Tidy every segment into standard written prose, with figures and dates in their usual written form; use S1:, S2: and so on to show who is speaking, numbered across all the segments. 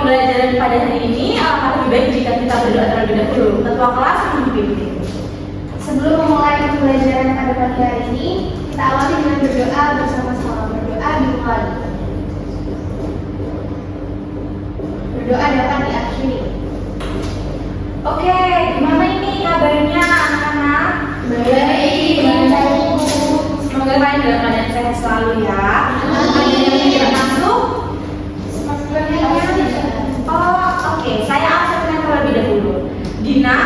S1: pembelajaran pada hari ini akan lebih baik jika kita berdoa terlebih dahulu. Ketua kelas memimpin.
S2: Sebelum memulai pembelajaran pada pagi hari ini, kita awali dengan berdoa bersama-sama. Berdoa dimulai. Berdoa dapat diakhiri.
S1: Oke, gimana ini kabarnya anak-anak?
S2: Baik.
S1: Semoga kalian dalam keadaan sehat selalu ya. Ada yang tidak masuk? Oh, oke. Saya absenkan terlebih dahulu. Dina,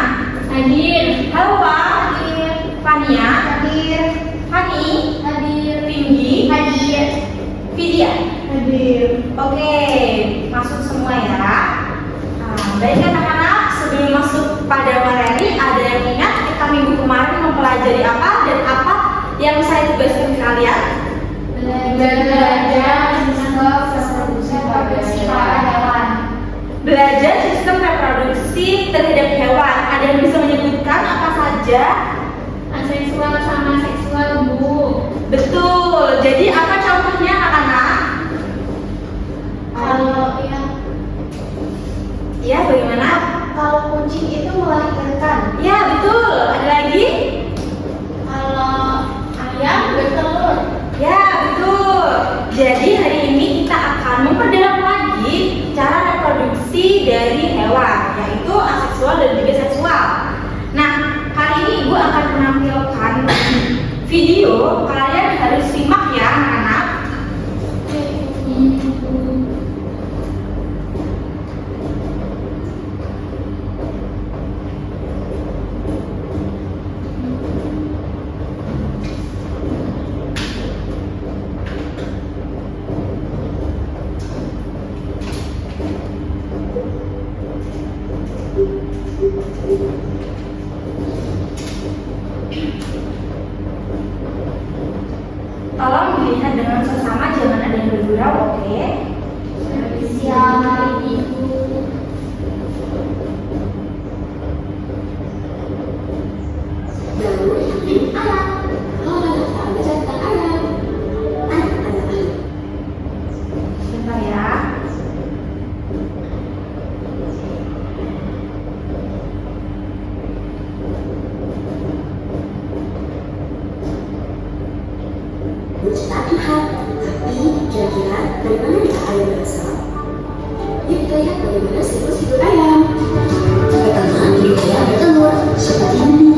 S2: Hadir.
S1: halo Pak.
S2: Hadir.
S1: Fania,
S2: Hadir.
S1: Hani,
S2: Hadir.
S1: Tinggi,
S2: Hadir.
S1: Vidya.
S2: Hadir.
S1: Oke, masuk semua ya. Baik anak-anak, sebelum masuk pada materi, ada yang ingat kita minggu kemarin mempelajari apa dan apa yang saya tugaskan kalian?
S2: Belajar sistem reproduksi pada hewan.
S1: Belajar sistem reproduksi terhadap hewan. Ada yang bisa menyebutkan apa saja?
S2: Aseksual sama seksual, Bu.
S1: Betul. Jadi apa contohnya anak-anak?
S2: Kalau
S1: Ya, bagaimana?
S2: kalau kucing itu melahirkan.
S1: Ya, betul. Ada lagi?
S2: Kalau ayam bertelur.
S1: Ya, betul. Jadi hari ini kita akan memperdalam lagi cara reproduksi dari hewan, yaitu aseksual dan juga seksual. Nah, kali ini Ibu akan menampilkan video. Kalian harus simak ya, anak-anak. Tolong dilihat dengan sesama, jangan ada yang bergurau, oke?
S2: Siap, Ibu.
S3: Lalu ini ayam. Oh, kita belajar tentang ayam. Ayam.
S1: Bentar ya.
S3: Mencipta Tuhan. Tapi kira-kira dari mana ya ayam berasal? Yuk kita lihat bagaimana siklus hidup ayam. Pertama, hidup ayam bertelur seperti ini.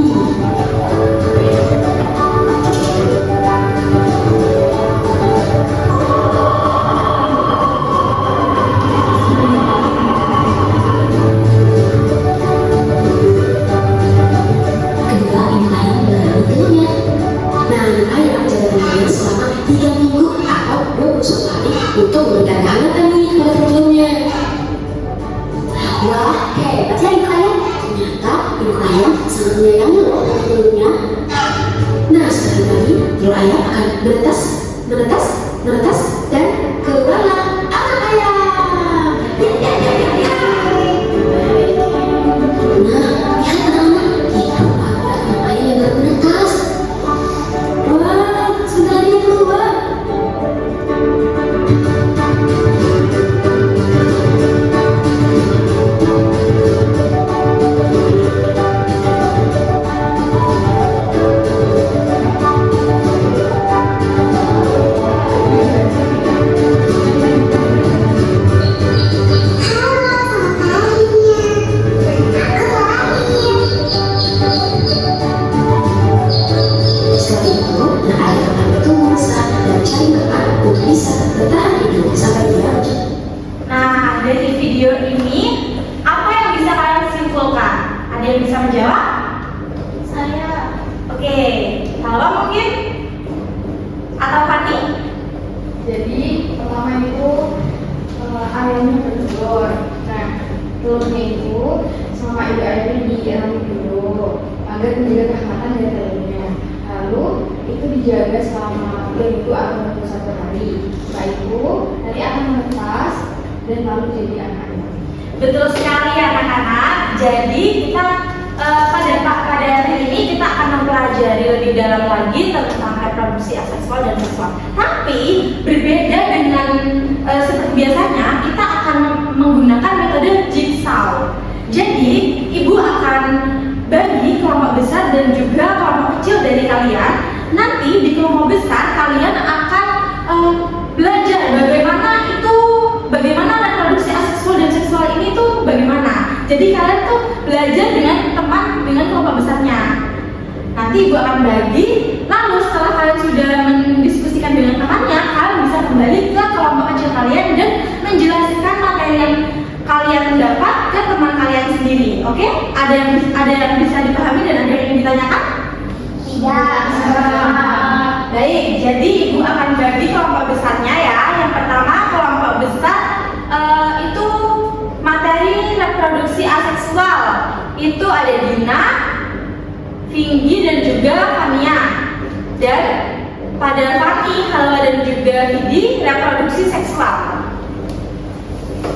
S3: Kedua, ini ayam melalui telurnya. Nah, ayam jaga telurnya selama 3 minggu atau 21 hari untuk meningkatkan hangatan nih pada telurnya. Wah, hebat ya ibu ayam. Ternyata ibu ayam sangat menyayangi loh telurnya. Nah, sekarang lagi telur ayam akan menetas, menetas, menetas, dan keluarlah anak ayam. Nah, lihat anak-anak, itu ada anak ayam yang baru menetas. Wah, sebentar lagi keluar. Setelah itu, anak ayam akan bertumbuh besar dan mencari makan untuk bisa bertahan hidup sampai dia.
S1: Nah, dari video ini, apa yang bisa kalian simpulkan? Ada yang bisa menjawab?
S2: Saya
S1: Oke, Salwa mungkin? Atau Fani?
S2: jadi pertama itu ayamnya bertelur. Nah, telurnya itu sama ibu ayamnya diambil dulu agar menjaga kehangatan dari telurnya. Lalu itu dijaga selama 2 minggu atau 21 hari. Setelah itu nanti akan menetas dan lalu jadi anak ayam.
S1: Betul sekali anak-anak. Jadi kita pada hari ini kita akan mempelajari lebih dalam lagi tentang reproduksi aseksual dan seksual. Tapi berbeda dengan seperti biasanya, kita akan menggunakan Jadi, Ibu akan bagi kelompok besar dan juga kelompok kecil dari kalian. Nanti di kelompok besar kalian akan belajar bagaimana reproduksi aseksual dan seksual ini tuh bagaimana. Jadi kalian tuh belajar dengan teman dengan kelompok besarnya. Nanti Ibu akan bagi, lalu setelah kalian sudah mendiskusikan dengan temannya, kalian bisa kembali ke kelompok kecil kalian dan menjelaskan materi yang kalian dapat ke teman kalian sendiri. Oke? Ada yang bisa dipahami dan ada yang ditanyakan?
S2: Tidak.
S1: Baik, jadi Ibu akan bagi kelompok besarnya ya. Yang pertama kelompok besar itu materi reproduksi aseksual. Itu ada Dina, Vinggi dan juga Fania. Dan pada Fani, Halwa dan juga Vidi reproduksi seksual.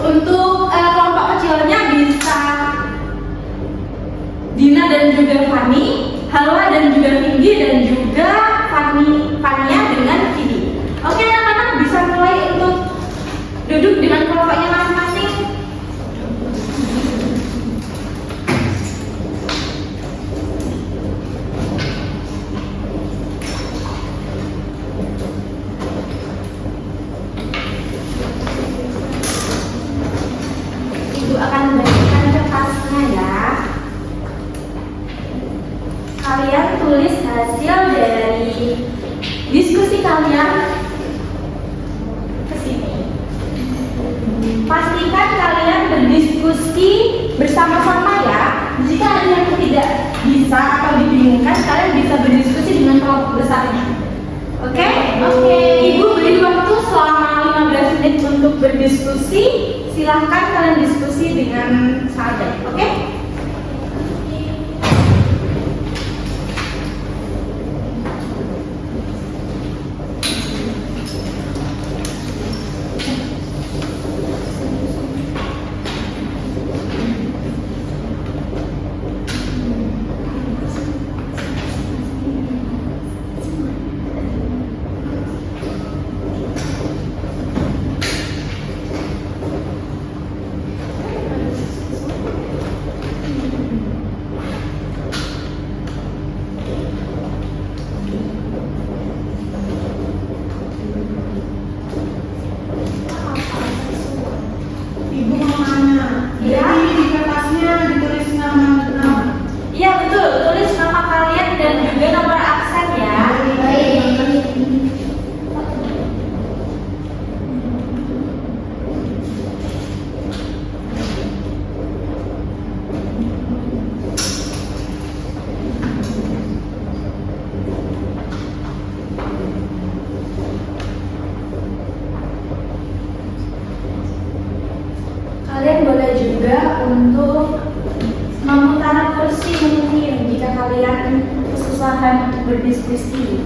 S1: Untuk kelompok kecilnya bisa Dina dan juga Fani, Halwa dan juga Vinggi dan juga Fania dengan Vidi. Oke anak-anak, bisa mulai untuk duduk dengan kelompoknya masing-masing. Ibu akan bagikan kertasnya ya. Kalian tulis hasil dari diskusi kalian ke sini. Pastikan kalian berdiskusi bersama-sama ya. Jika ada yang tidak bisa atau dibingungkan, kalian bisa berdiskusi dengan kelompok besarnya. Oke? Ibu beri waktu selama 15 menit untuk berdiskusi. Silahkan kalian diskusi dengan sahabat. Oke? Kalian boleh juga untuk memutar kursi mungkin jika kalian kesusahan untuk berdiskusi.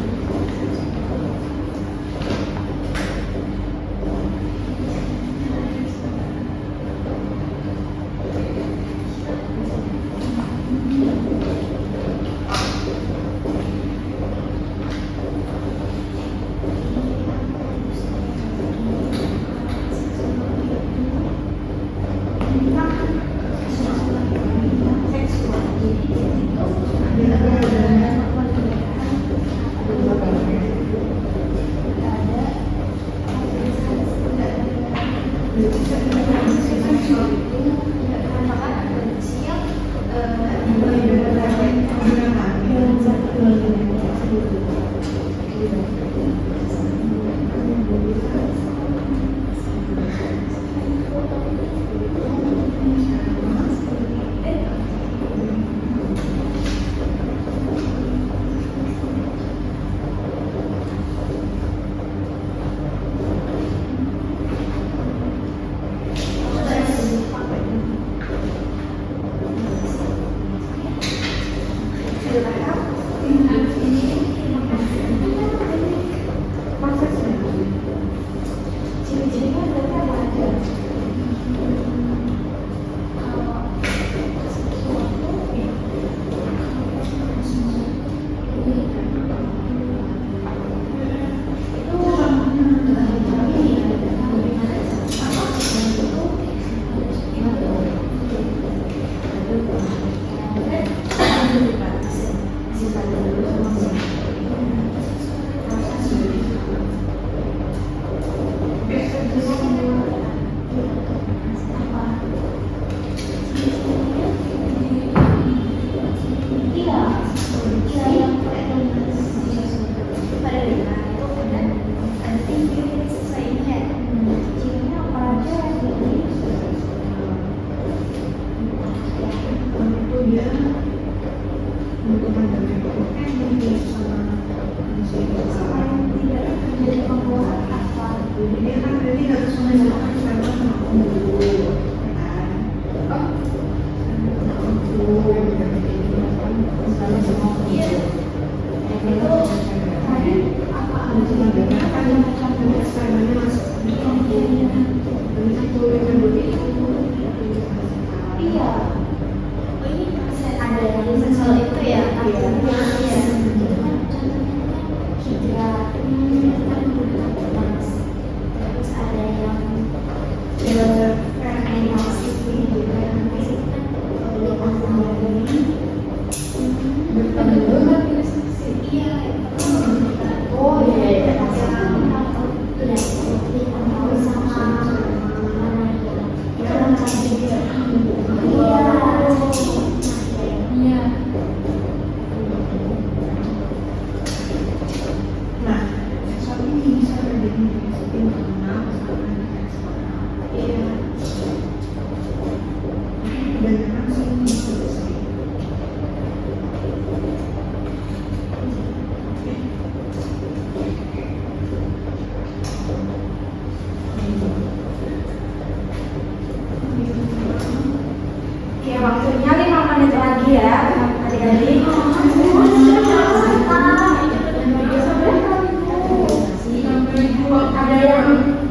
S1: waktunya 5 menit lagi ya, adik-adik.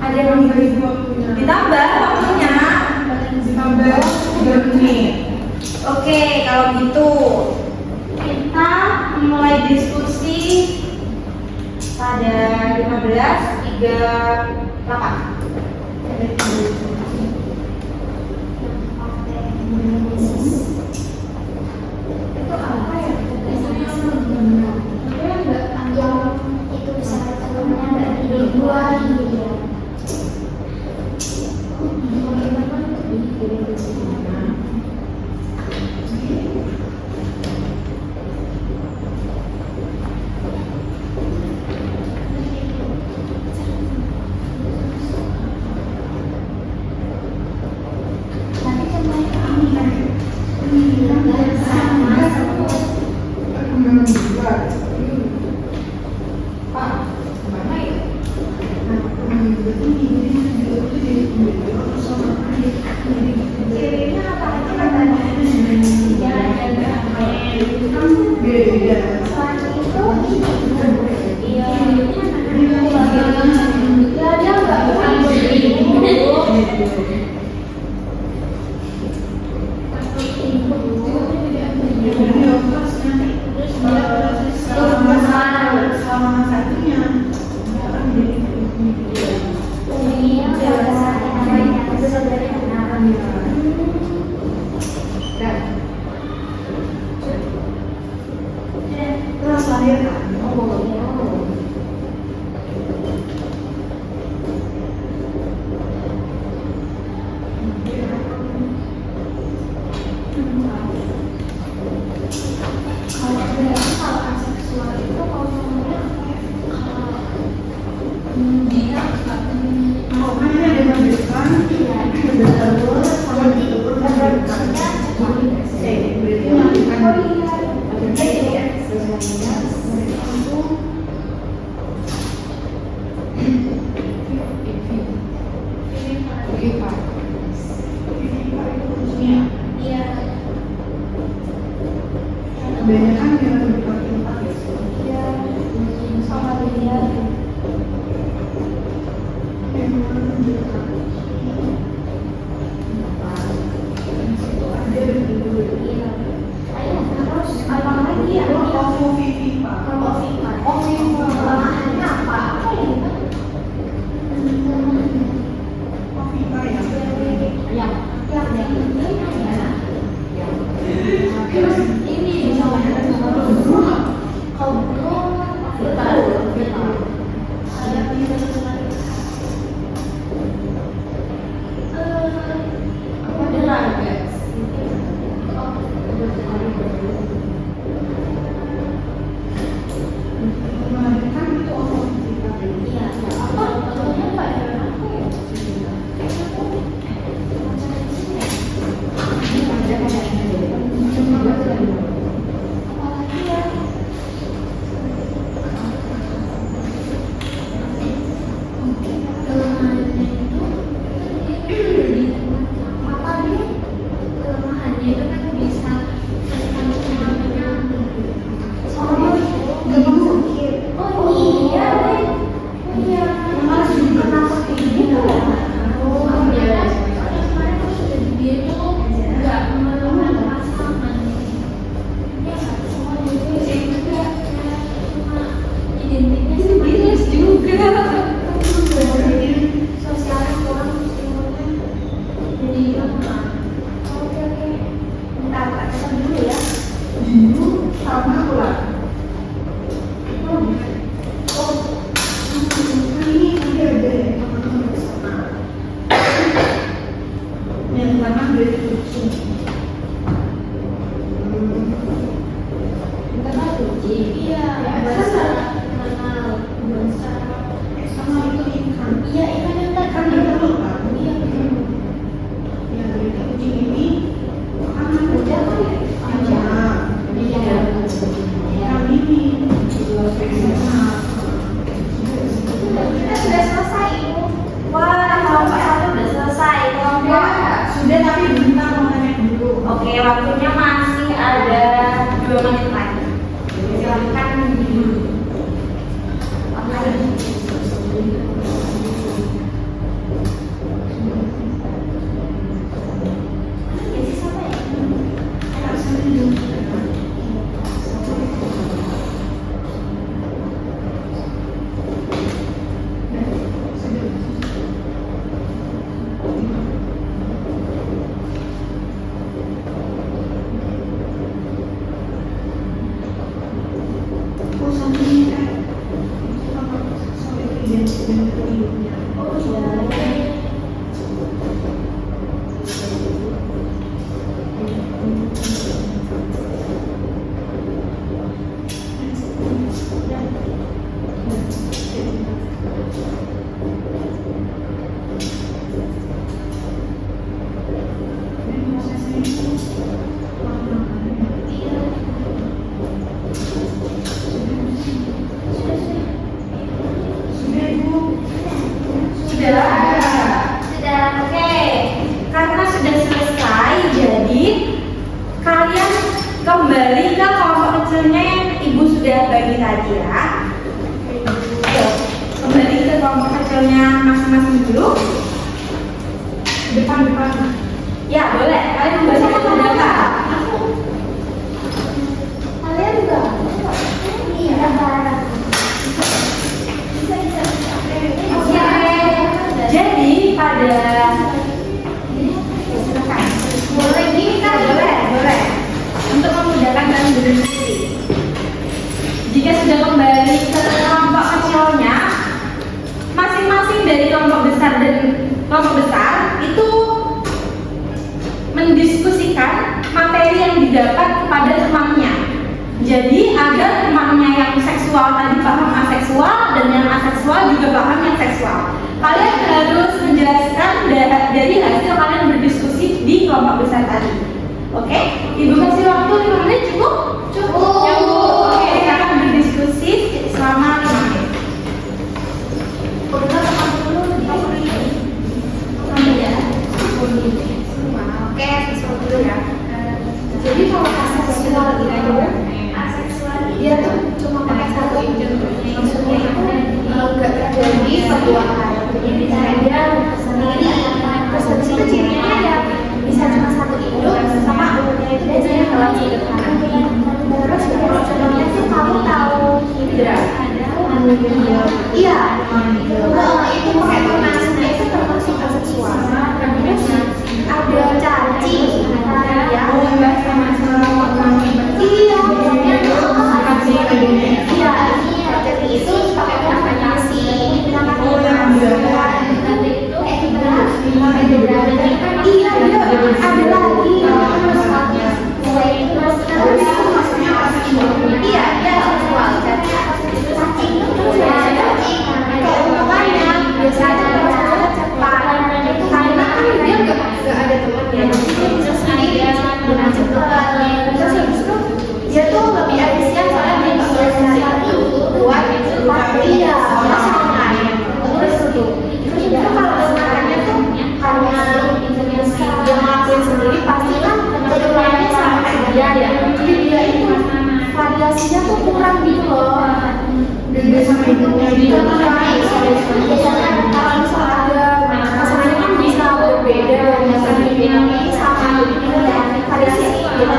S1: Ada yang ditambah waktunya.
S2: Ditambah 3 menit.
S1: Oke, kalau gitu kita mulai diskusi pada 15.38.
S3: Itu apa ya? Yang itu bisa ketemunya dari luar gitu ya. Nanti semuanya
S2: Kebanyakan yang lebih penting
S3: Iya.
S1: Oke, waktunya masih ada 2 menit lagi. Silakan dulu. Sudah, oke. Karena sudah selesai, jadi kalian kembali ke kelompok kecilnya yang ibu sudah bagi tadi ya. Ayo, kembali ke kelompok kecilnya masing-masing dulu. Depan. Ya, boleh. Kalian membaca kata-kata.
S2: Kalian juga? Iya.
S1: Jadi pada boleh kita boleh untuk memudahkan dan berdiskusi. Jika sudah kembali ke kelompok kecilnya, masing-masing dari kelompok besar dan kelompok besar itu mendiskusikan materi yang didapat kepada temannya. Jadi agar temannya yang seksual tadi paham aseksual dan yang aseksual juga paham yang seksual. Kalian harus menjelaskan dari hasil kalian berdiskusi di kelompok besar tadi. Oke? Ibu kasih waktu 5 menit cukup? Cukup. Oke, kita akan berdiskusi selama 5 menit. Oke, sesuatu dulu ya.
S2: Jadi kalau aseksual itu dia tuh cuma pakai satu ide, maksudnya itu nggak terjadi perbuatan. Misalnya dia sendiri, terus habis itu cirinya ya bisa cuma satu induk sama umurnya itu biasanya dalam sederhana. Terus contohnya tuh kamu tahu Hidra? Iya, itu pakai tonasnya itu termasuk aseksual. Terus ada caci, ya. Iya, pokoknya iya, jadi itu pakai kombinasi nama iya, ada lagi iya, dia seksual jadi cacing itu keuntungannya biasanya cepat karena dia nggak ada temannya bisa sendiri dengan cepat terus habis itu dia tuh lebih efisien soalnya dia nggak boleh cari buat iya pasangan terus itu kalau pasangannya tuh karena dia ngelakuin sendiri pasti kan keturulannya sama kayak dia ya jadi dia itu variasinya tuh kurang gitu loh dia sama ibunya gitu biasanya kalau misalnya ada pasangannya kan bisa berbeda misalnya ini sama variasi gitu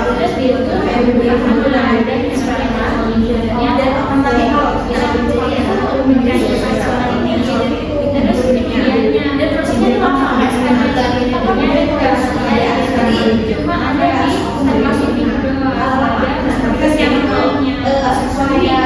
S2: terus dia tuh kayak berbeda dan eksperimen dan tapi kalau kita bicara seksual ini terus dan prosesnya itu sama eksperimen cuma ada di termasuk di kesiapan seksualnya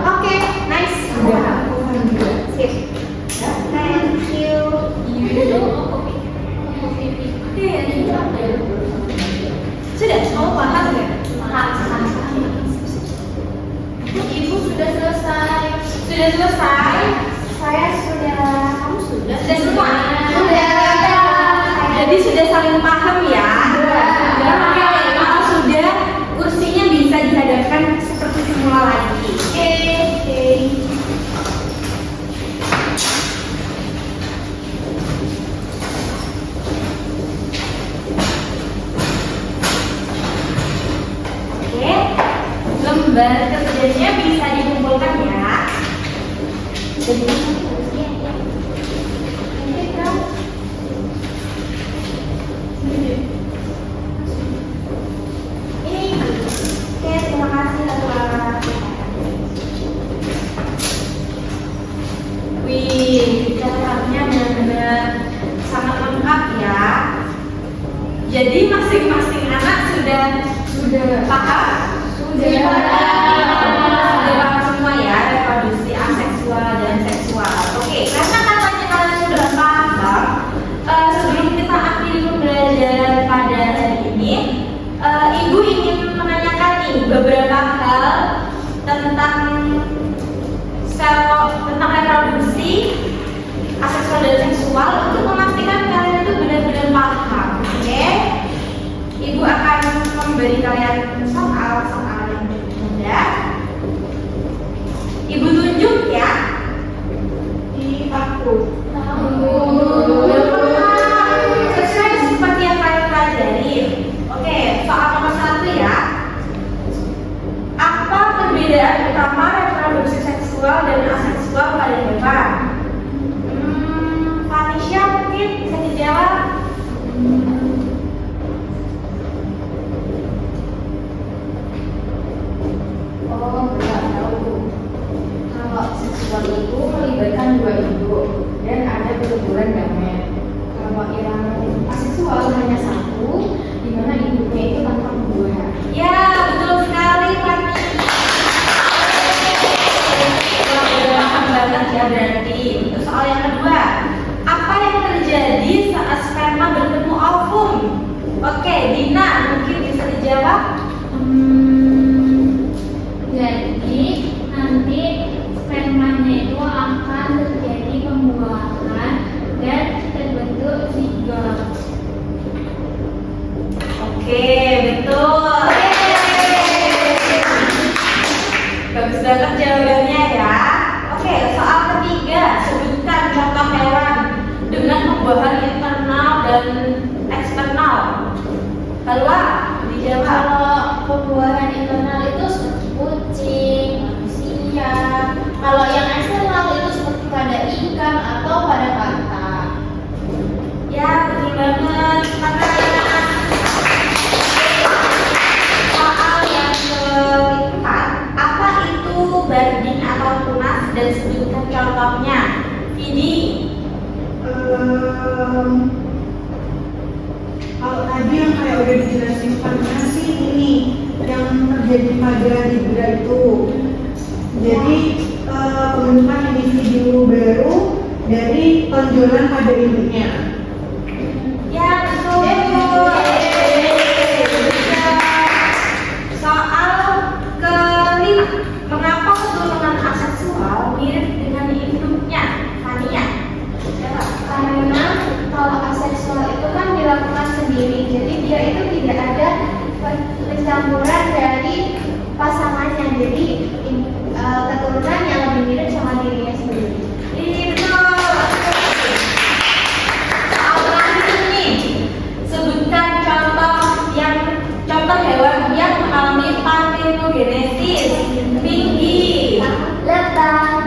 S1: Oke, nice. Sip. Thank you. Sudah, kamu paham nggak? Paham.
S2: Ibu sudah selesai.
S1: Sudah selesai?
S2: Saya sudah. Kamu sudah?
S1: Sudah semua?
S2: Sudah.
S1: Jadi sudah saling paham ya? Oke, kalau sudah, kursinya bisa dihadapkan seperti semula lagi. Oke. Oke, lembar kerjanya bisa dikumpulkan ya. Ini, oke, terima kasih teman-teman. Wih, catatannya benar-benar sangat lengkap ya. Jadi masing-masing anak sudah paham? Sudah paham semua ya, reproduksi aseksual dan seksual. Oke, karena katanya kalian sudah paham, sebelum kita akhiri pembelajaran pada hari ini, Ibu ingin menanyakan nih beberapa hal tentang tentang reproduksi aseksual dan seksual untuk memastikan kalian itu benar-benar paham. Oke, Ibu akan memberi kalian soal-soal yang mudah. Ibu tunjuk ya di paku. Sesuai seperti yang kalian pelajari. Oke, soal nomor 1 ya. Apa perbedaan utama reproduksi seksual dan aseksual pada hewan? Felicia mungkin bisa dijawab.
S2: Oh, nggak tahu. Kalau seksual itu melibatkan dua induk dan ada pertuburan gamet. Kalau yang aseksual hanya satu, di mana induknya itu tanpa pembuahan.
S1: Ya, betul sekali Fani. Udah paham banget ya berarti. Untuk soal yang kedua, apa yang terjadi saat sperma bertemu ovum? Oke, Dina mungkin bisa dijawab.
S4: Jadi nanti spermanya itu akan terjadi pembuahan dan terbentuk zigot.
S1: Oke, betul. Bagus banget jawabannya ya. Oke, soal ketiga, sebutkan contoh hewan dengan pembuahan internal dan eksternal. Keluar, dijawab.
S4: Kalau pembuahan internal itu seperti kucing, manusia. Kalau yang eksternal itu seperti pada ikan atau pada kata.
S1: Ya, betul banget. Semangat. Soal yang keempat, apa itu barding atau tunas dan sebutkan contohnya. Vidi.
S5: Kalau tadi yang kayak udah dijelasin Fania sih ini yang terjadi pada hidra itu. Jadi pembentukan individu baru dari tonjolan pada induknya.
S1: Ya, betul. Soal kelima, mengapa keturunan aseksual mirip dengan induknya? Fania. Siapa?
S4: Karena kalau aseksual itu kan dilakukan sendiri, jadi dia itu tidak ada pencampuran dari pasangannya, jadi keturunan yang lebih mirip sama dirinya sendiri.
S1: Ini betul. Soal terakhir nih, sebutkan contoh hewan yang mengalami parthenogenesis. Tinggi.
S4: Lebah,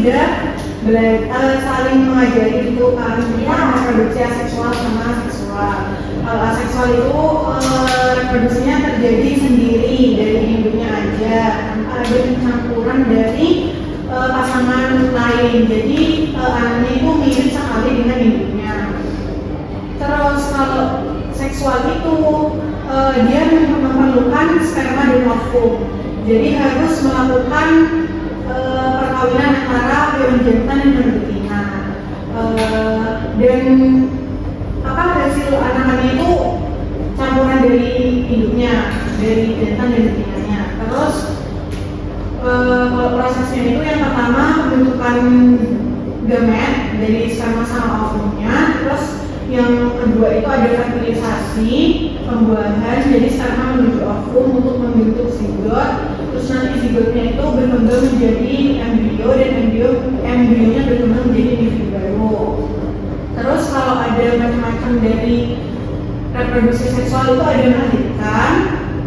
S5: sudah saling mengajari gitu kan tentang reproduksi aseksual sama seksual. Kalau aseksual itu reproduksinya terjadi sendiri dari induknya aja tanpa ada campuran dari pasangan lain. Jadi anaknya itu mirip sekali dengan induknya. Terus kalau seksual itu dia memerlukan sperma dan ovum. Jadi harus melakukan perkawinan antara hewan jantan dan hewan betina. Dan hasil anakannya itu campuran dari induknya, dari jantan dan betinanya. Terus kalau prosesnya itu yang pertama pembentukan gamet dari sperma sama ovumnya. Terus yang kedua itu ada fertilisasi, pembuahan, jadi sperma menuju ovum untuk membentuk zigot. Terus nanti zigotnya itu berkembang menjadi embrio dan embrionya berkembang menjadi individu baru. Terus kalau ada macam-macam dari reproduksi seksual itu ada melahirkan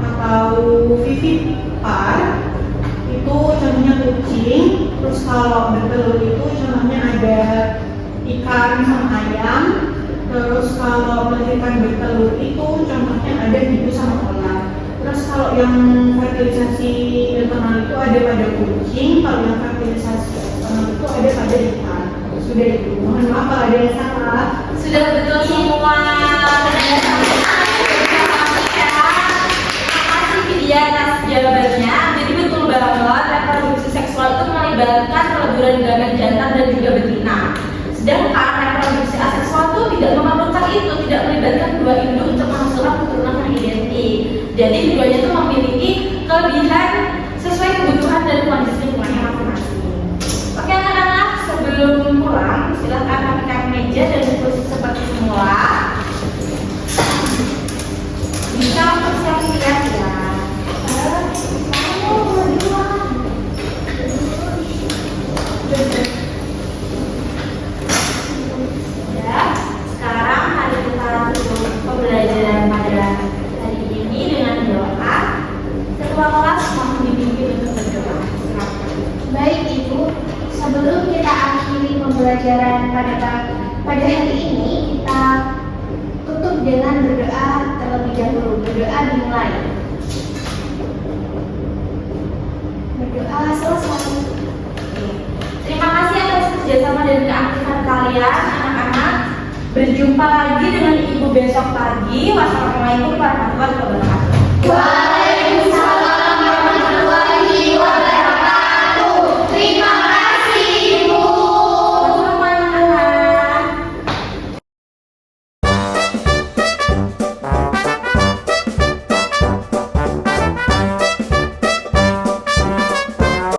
S5: atau vivipar, itu contohnya kucing. Terus kalau bertelur itu contohnya ada ikan sama ayam. Terus kalau melahirkan bertelur itu contohnya ada hiu sama ular. Terus kalau yang fertilisasi internal itu ada pada kucing, kalau yang fertilisasi eksternal itu ada pada ikan. Sudah itu, mohon maaf kalau ada yang salah.
S1: Sudah betul semua. Makasih Vidya atas jawabannya. Jadi betul banget reproduksi seksual itu melibatkan peleburan gamet jantan dan juga betina. Sedangkan reproduksi aseksual itu tidak memerlukan itu, tidak melibatkan dua induk untuk menghasilkan keturunan yang identik. Jadi keduanya itu memiliki kelebihan sesuai kebutuhan dan kondisi lingkungannya masing-masing. Oke anak-anak, sebelum pulang silakan rapikan meja dan diskusi seperti semula. Bisa persiapkan ya. Sekarang hari kita tutup pembelajaran pada hari ini dengan doa. Ketua kelas mohon dipimpin untuk berdoa.
S4: Baik Ibu, sebelum kita akhiri pembelajaran pada hari ini, kita tutup dengan berdoa terlebih dahulu. Berdoa dimulai. Berdoa selesai.
S1: Terima kasih atas kerjasama dan keaktifan kalian anak-anak. Berjumpa lagi dengan Ibu besok pagi. Wassalamualaikum warahmatullahi wabarakatuh.